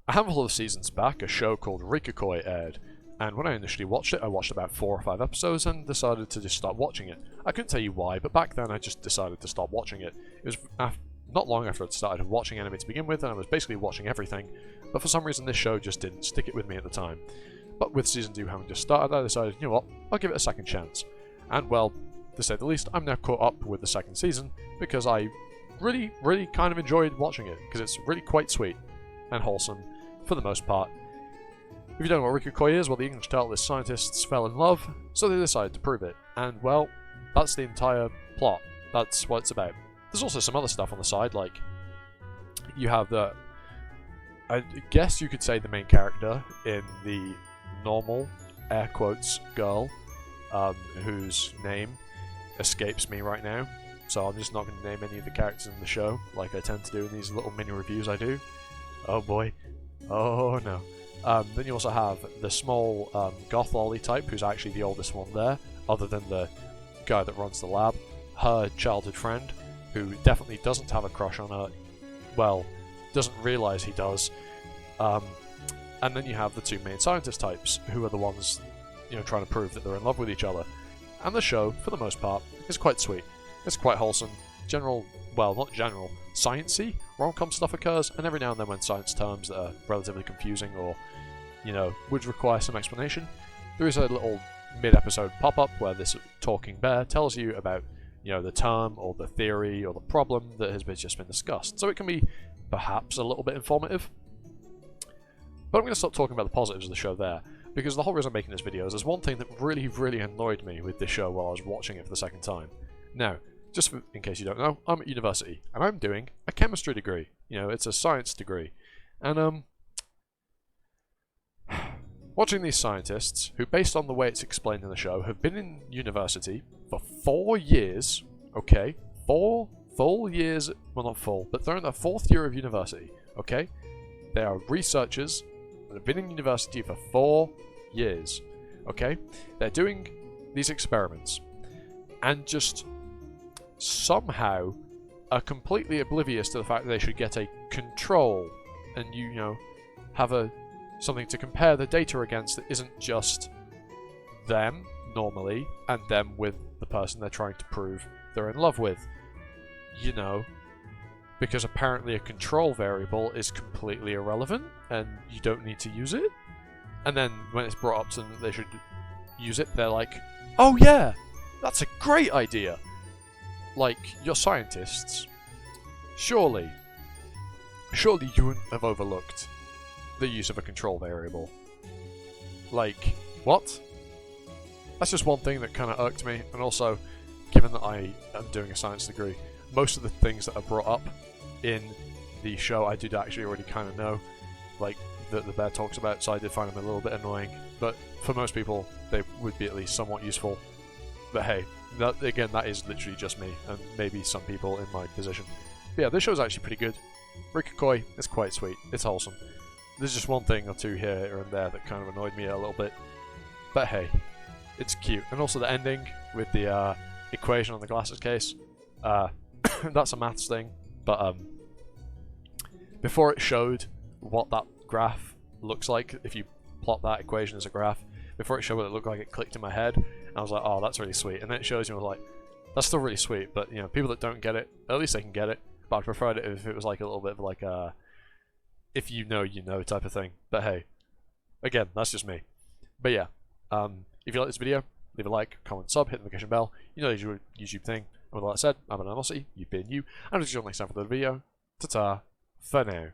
A handful of seasons back, a show called Rikekoi aired, and when I initially watched it, I watched about 4 or 5 episodes and decided to just start watching it. I couldn't tell you why, but back then I just decided to stop watching it. It was not long after I'd started watching anime to begin with, and I was basically watching everything, but for some reason this show just didn't stick it with me at the time. But with Season 2 having just started, I decided, you know what, I'll give it a second chance. And well, to say the least, I'm now caught up with the second season, because I really kind of enjoyed watching it, because it's really quite sweet and wholesome, for the most part. If you don't know what rikekoi is, well, the English title is Scientists Fell in Love, so they decided to prove it. And, well, that's the entire plot. That's what it's about. There's also some other stuff on the side, like, you have the, I guess you could say the main character in the normal, air quotes, girl, whose name escapes me right now, so I'm just not going to name any of the characters in the show, like I tend to do in these little mini reviews I do. Oh boy. Oh no. Then you also have the small goth lolly type, who's actually the oldest one there, other than the guy that runs the lab, her childhood friend, who definitely doesn't have a crush on her, well, doesn't realise he does. And then you have the 2 main scientist types, who are the ones, you know, trying to prove that they're in love with each other. And the show, for the most part, is quite sweet. It's quite wholesome. General, well, not general, sciencey rom-com stuff occurs, and every now and then when science terms that are relatively confusing or, you know, would require some explanation, there is a little mid-episode pop-up where this talking bear tells you about, you know, the term or the theory or the problem that has just been discussed. So it can be perhaps a little bit informative. But I'm going to stop talking about the positives of the show there, because the whole reason I'm making this video is there's one thing that really annoyed me with this show while I was watching it for the second time. Now, just in case you don't know, I'm at university, and I'm doing a chemistry degree. You know, it's a science degree. And, watching these scientists, who, based on the way it's explained in the show, have been in university for 4 years, okay? 4 full years, well not full, but they're in their 4th year of university, okay? They are researchers that have been in university for 4 years, okay? They're doing these experiments, and just somehow are completely oblivious to the fact that they should get a control and you know, have something to compare the data against that isn't just them, normally, and them with the person they're trying to prove they're in love with. You know, because apparently a control variable is completely irrelevant and you don't need to use it. And then when it's brought up to them that they should use it, they're like, oh yeah, that's a great idea. Like, you're scientists. Surely you wouldn't have overlooked the use of a control variable. Like, what? That's just one thing that kind of irked me, and also, given that I am doing a science degree, most of the things that are brought up in the show I did actually already kind of know, like, that the bear talks about, so I did find them a little bit annoying, but for most people, they would be at least somewhat useful. But hey, that, again, that is literally just me, and maybe some people in my position. But yeah, this show's actually pretty good. Rikekoi is quite sweet, it's wholesome. There's just one thing or two here and there that kind of annoyed me a little bit. But hey, it's cute. And also the ending with the equation on the glasses case. That's a maths thing, but before it showed what that graph looks like, if you plot that equation as a graph, before it showed what it looked like, it clicked in my head, and I was like, oh, that's really sweet. And then it shows you, I was like, that's still really sweet, but you know, people that don't get it, at least they can get it. But I'd prefer it if it was like a little bit of like a, if you know type of thing. But hey, again, that's just me. But yeah, if you like this video, leave a like, comment, sub, hit the notification bell. You know the usual YouTube thing. And with all that said, I'm an Animosity, you've been you, and I'll see you all next time for the video. Ta-ta, for now.